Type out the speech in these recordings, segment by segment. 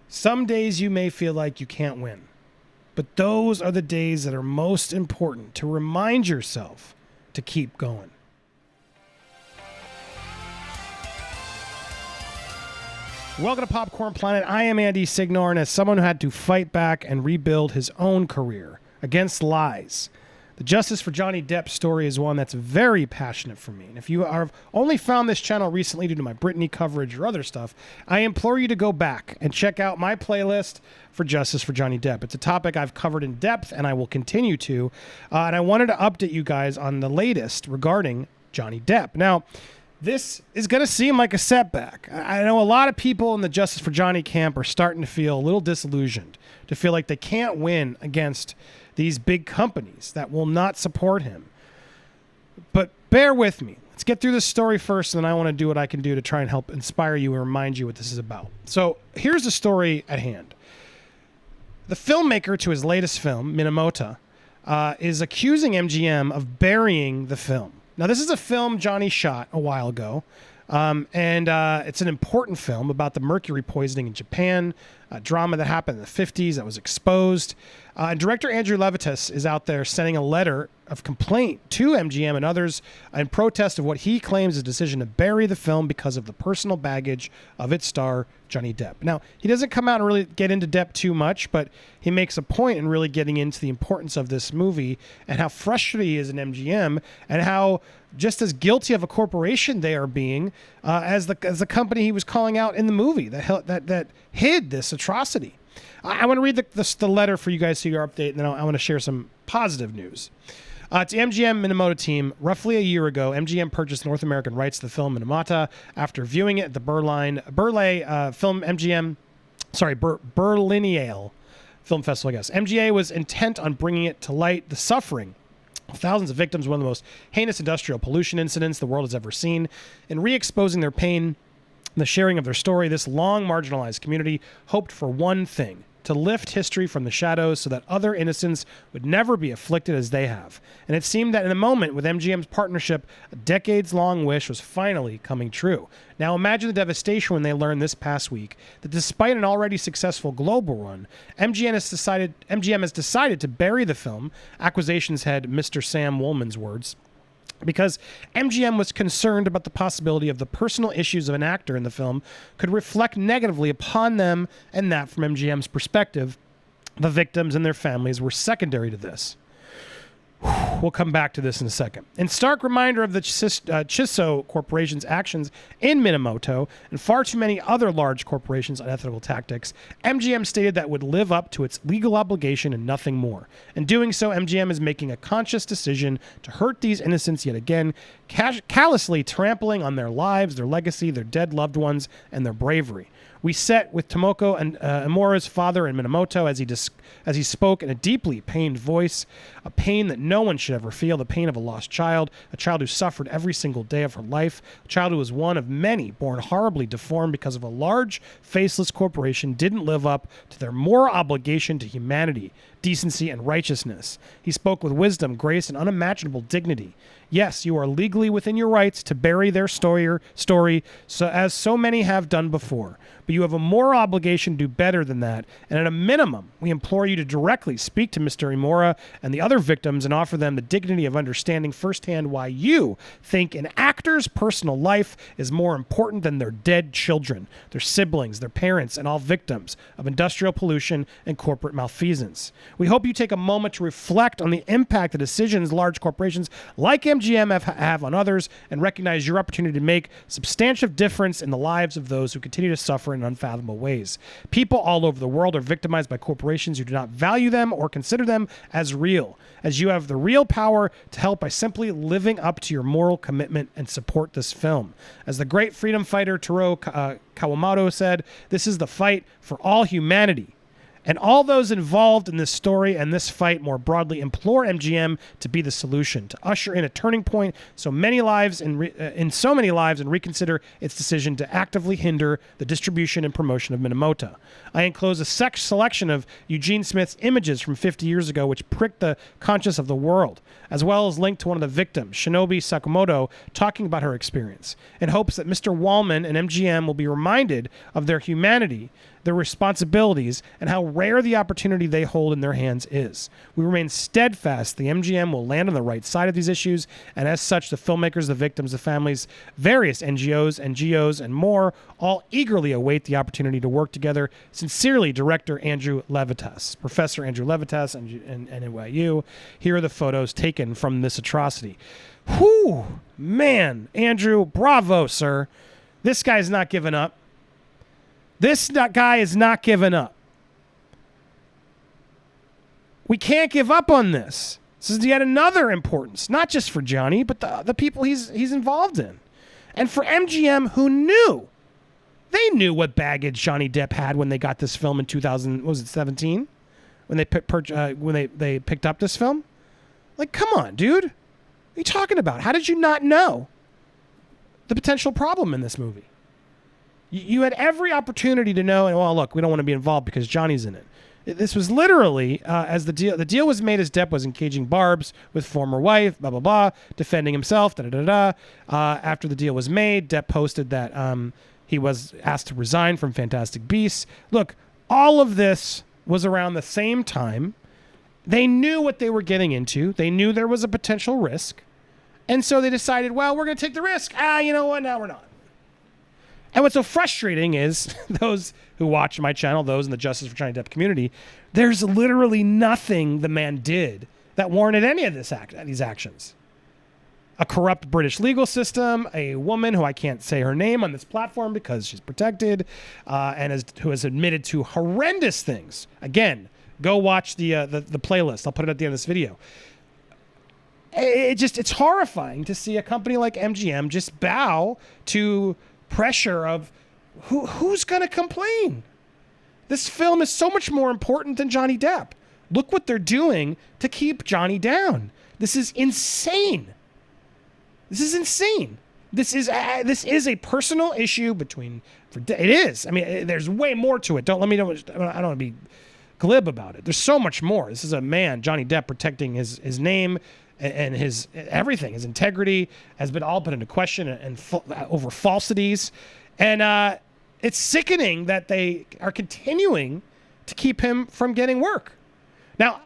Some days you may feel like you can't win, but those are the days that are most important to remind yourself to keep going. Welcome to Popcorn Planet. I am Andy Signore, and as someone who had to fight back and rebuild his own career against lies, the Justice for Johnny Depp story is one that's very passionate for me. And if you have only found this channel recently due to my Britney coverage or other stuff, I implore you to go back and check out my playlist for Justice for Johnny Depp. It's a topic I've covered in depth, and I will continue to. And I wanted to update you guys on the latest regarding Johnny Depp. Now, this is going to seem like a setback. I know a lot of people in the Justice for Johnny camp are starting to feel a little disillusioned, to feel like they can't win against these big companies that will not support him. But bear with me. Let's get through this story first, and then I want to do what I can do to try and help inspire you and remind you what this is about. So here's the story at hand. The filmmaker to his latest film, Minamata, is accusing MGM of burying the film. Now, this is a film Johnny shot a while ago, and it's an important film about the mercury poisoning in Japan, a drama that happened in the 50s that was exposed. And director Andrew Levitas is out there sending a letter of complaint to MGM and others in protest of what he claims is a decision to bury the film because of the personal baggage of its star, Johnny Depp. Now, he doesn't come out and really get into Depp too much, but he makes a point in really getting into the importance of this movie and how frustrated he is in MGM and how just as guilty of a corporation they are being as the company he was calling out in the movie that hid this atrocity. I want to read the letter for you guys to your update, and then I want to share some positive news. To MGM Minamata team, roughly a year ago, MGM purchased North American rights to the film Minamata after viewing it at the Berlinale Film Festival, I guess. MGA was intent on bringing it to light the suffering of thousands of victims, one of the most heinous industrial pollution incidents the world has ever seen, and re-exposing their pain, the sharing of their story. This long marginalized community hoped for one thing: to lift history from the shadows so that other innocents would never be afflicted as they have. And it seemed that in a moment with MGM's partnership, a decades-long wish was finally coming true. Now imagine the devastation when they learned this past week that despite an already successful global run, MGM has decided to bury the film, acquisitions head Mr. Sam Woolman's words, because MGM was concerned about the possibility of the personal issues of an actor in the film could reflect negatively upon them, and that from MGM's perspective, the victims and their families were secondary to this. We'll come back to this in a second. In stark reminder of the Chiso Corporation's actions in Minamoto and far too many other large corporations' unethical tactics, MGM stated that it would live up to its legal obligation and nothing more. In doing so, MGM is making a conscious decision to hurt these innocents yet again, callously trampling on their lives, their legacy, their dead loved ones, and their bravery. We sat with Tomoko and Amura's father in Minamoto as he spoke in a deeply pained voice, a pain that no one should ever feel, the pain of a lost child, a child who suffered every single day of her life, a child who was one of many born horribly deformed because of a large, faceless corporation didn't live up to their moral obligation to humanity, decency, and righteousness. He spoke with wisdom, grace, and unimaginable dignity. Yes, you are legally within your rights to bury their story, so as so many have done before. But you have a moral obligation to do better than that. And at a minimum, we implore you to directly speak to Mr. Imura and the other victims and offer them the dignity of understanding firsthand why you think an actor's personal life is more important than their dead children, their siblings, their parents, and all victims of industrial pollution and corporate malfeasance. We hope you take a moment to reflect on the impact the decisions large corporations like MGM have on others and recognize your opportunity to make substantive difference in the lives of those who continue to suffer in unfathomable ways. People all over the world are victimized by corporations who do not value them or consider them as real, as you have the real power to help by simply living up to your moral commitment and support this film. As the great freedom fighter Taro Kawamoto said, this is the fight for all humanity. And all those involved in this story and this fight more broadly implore MGM to be the solution, to usher in a turning point in so many lives and reconsider its decision to actively hinder the distribution and promotion of Minamata. I enclose a selection of Eugene Smith's images from 50 years ago which pricked the conscience of the world, as well as linked to one of the victims, Shinobi Sakamoto, talking about her experience, in hopes that Mr. Wallman and MGM will be reminded of their humanity. their responsibilities, and how rare the opportunity they hold in their hands is. We remain steadfast the MGM will land on the right side of these issues, and as such, the filmmakers, the victims, the families, various NGOs, NGOs, and more all eagerly await the opportunity to work together. Sincerely, Director Andrew Levitas, Professor Andrew Levitas, and NYU. Here are the photos taken from this atrocity. Whew, man, Andrew, bravo, sir. This guy's not giving up. This guy is not giving up. We can't give up on this. This is yet another importance, not just for Johnny, but the people he's involved in. And for MGM, who knew. They knew what baggage Johnny Depp had when they got this film in 2017? When they picked up this film? Like, come on, dude. What are you talking about? How did you not know the potential problem in this movie? You had every opportunity to know, and well, look, we don't want to be involved because Johnny's in it. This was literally, as the deal was made as Depp was engaging barbs with former wife, blah, blah, blah, defending himself, da-da-da-da. After the deal was made, Depp posted that he was asked to resign from Fantastic Beasts. Look, all of this was around the same time. They knew what they were getting into. They knew there was a potential risk. And so they decided, well, we're going to take the risk. You know what? Now we're not. And what's so frustrating is those who watch my channel, those in the Justice for Johnny Depp community, there's literally nothing the man did that warranted any of these actions. A corrupt British legal system, a woman who I can't say her name on this platform because she's protected, who has admitted to horrendous things. Again, go watch the playlist. I'll put it at the end of this video. It's horrifying to see a company like MGM just bow to pressure of who's going to complain. This film is so much more important than Johnny Depp. Look what they're doing to keep Johnny down. This is insane. This is insane. This is a personal issue between. It is. I mean, there's way more to it. I don't want to be glib about it. There's so much more. This is a man, Johnny Depp, protecting his name and his everything, his integrity has been all put into question and over falsities, and it's sickening that they are continuing to keep him from getting work. Now,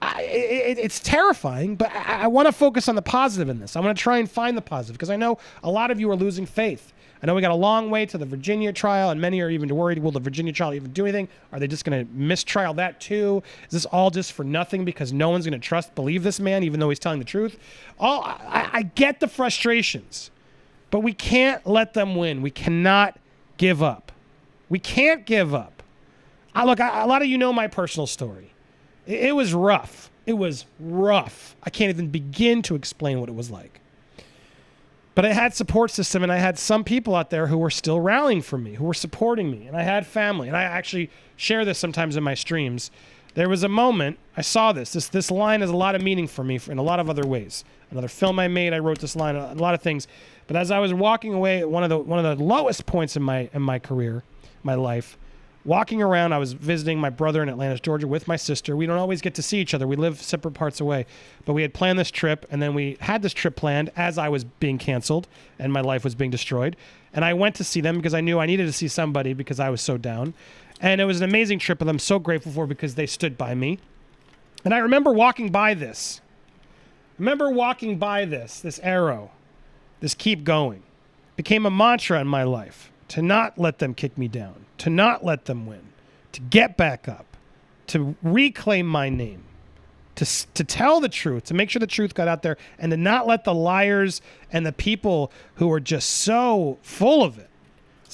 it's terrifying, but I want to focus on the positive in this. I want to try and find the positive because I know a lot of you are losing faith. I know we got a long way to the Virginia trial, and many are even worried, will the Virginia trial even do anything? Are they just going to mistrial that too? Is this all just for nothing because no one's going to believe this man, even though he's telling the truth? I get the frustrations, but we can't let them win. We cannot give up. We can't give up. A lot of you know my personal story. It was rough. It was rough. I can't even begin to explain what it was like. But I had support system, and I had some people out there who were still rallying for me, who were supporting me, and I had family. And I actually share this sometimes in my streams. There was a moment, I saw this line has a lot of meaning for me in a lot of other ways. Another film I made, I wrote this line, a lot of things. But as I was walking away at one of the lowest points in my career, my life, walking around, I was visiting my brother in Atlanta, Georgia with my sister. We don't always get to see each other. We live separate parts away. But we had planned this trip, and then we had this trip planned as I was being canceled and my life was being destroyed. And I went to see them because I knew I needed to see somebody because I was so down. And it was an amazing trip, and I'm so grateful for because they stood by me. And I remember walking by this. This arrow, this keep going. Became a mantra in my life. To not let them kick me down, to not let them win, to get back up, to reclaim my name, to tell the truth, to make sure the truth got out there, and to not let the liars and the people who were just so full of it,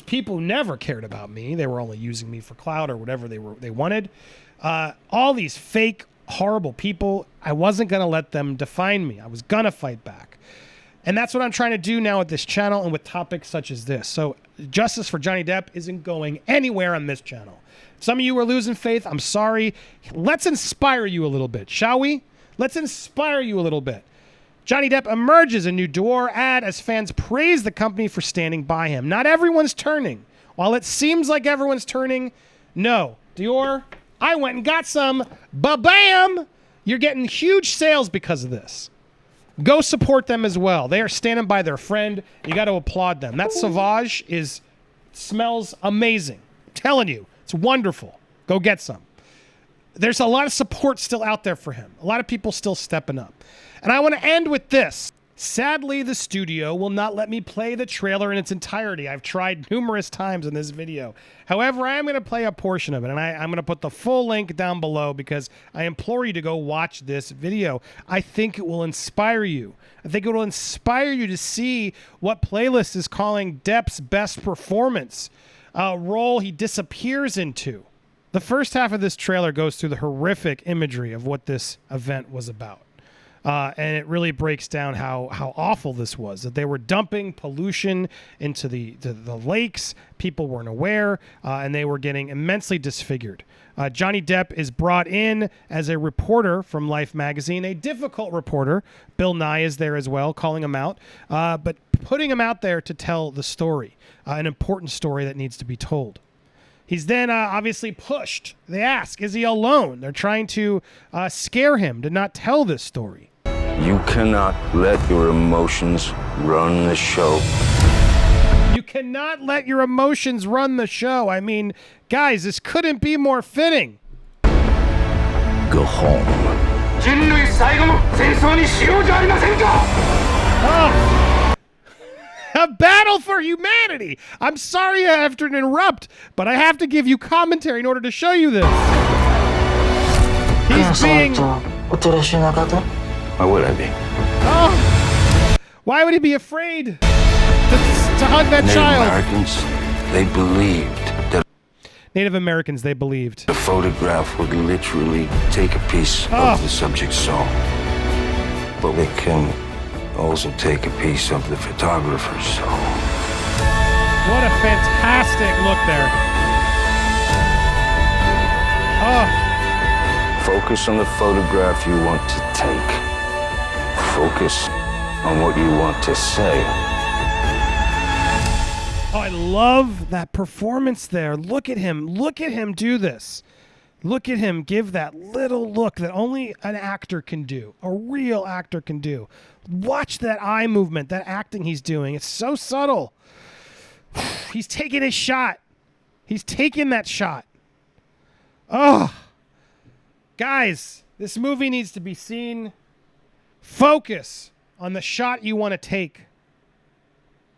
people who never cared about me, they were only using me for clout or whatever they wanted, all these fake, horrible people, I wasn't going to let them define me. I was going to fight back. And that's what I'm trying to do now with this channel and with topics such as this. So Justice for Johnny Depp isn't going anywhere on this channel. Some of you are losing faith. I'm sorry. Let's inspire you a little bit, shall we? Let's inspire you a little bit. Johnny Depp emerges a new Dior ad as fans praise the company for standing by him. Not everyone's turning. While it seems like everyone's turning, no. Dior, I went and got some. Ba-bam! You're getting huge sales because of this. Go support them as well. They are standing by their friend. You got to applaud them. That Sauvage smells amazing. Telling you, it's wonderful. Go get some. There's a lot of support still out there for him. A lot of people still stepping up. And I want to end with this. Sadly, the studio will not let me play the trailer in its entirety. I've tried numerous times in this video. However, I am going to play a portion of it, and I'm going to put the full link down below because I implore you to go watch this video. I think it will inspire you. I think it will inspire you to see what Playlist is calling Depp's best performance, a role he disappears into. The first half of this trailer goes through the horrific imagery of what this event was about. And it really breaks down how awful this was, that they were dumping pollution into the lakes. People weren't aware, and they were getting immensely disfigured. Johnny Depp is brought in as a reporter from Life magazine, a difficult reporter. Bill Nighy is there as well, calling him out, but putting him out there to tell the story, an important story that needs to be told. He's then obviously pushed. They ask, is he alone? They're trying to scare him to not tell this story. You cannot let your emotions run the show. You cannot let your emotions run the show. I mean, guys, this couldn't be more fitting. Go home. Oh. A battle for humanity. I'm sorry I have to interrupt, but I have to give you commentary in order to show you this. He's being... Why would I be? Oh. Why would he be afraid to hug that child? Native Americans, they believed the photograph would literally take a piece of the subject's soul. But it can also take a piece of the photographer's soul. What a fantastic look there. Oh. Focus on the photograph you want to take. Focus on what you want to say. Oh, I love that performance there. Look at him. Look at him do this. Look at him give that little look that only an actor can do. A real actor can do. Watch that eye movement, that acting he's doing. It's so subtle. He's taking his shot. He's taking that shot. Oh. Guys, this movie needs to be seen. Focus on the shot you want to take.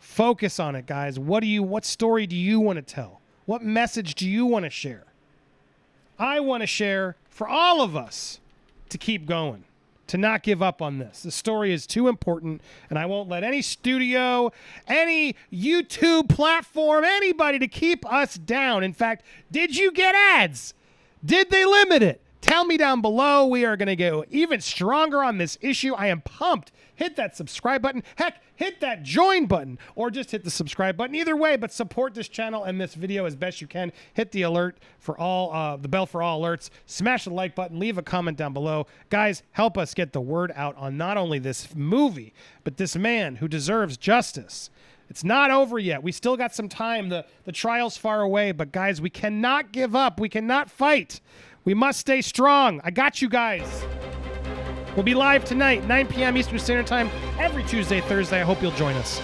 Focus on it, guys. What story do you want to tell? What message do you want to share? I want to share for all of us to keep going, to not give up on this. The story is too important, and I won't let any studio, any YouTube platform, anybody to keep us down. In fact, did you get ads? Did they limit it? Tell me down below. We are going to go even stronger on this issue. I am pumped. Hit that subscribe button. Heck, hit that join button or just hit the subscribe button. Either way, but support this channel and this video as best you can. Hit the alert for all, the bell for all alerts. Smash the like button. Leave a comment down below. Guys, help us get the word out on not only this movie, but this man who deserves justice. It's not over yet. We still got some time. The trial's far away, but guys, we cannot give up. We cannot fight. We must stay strong. I got you guys. We'll be live tonight, 9 p.m. Eastern Standard Time, every Tuesday, Thursday. I hope you'll join us.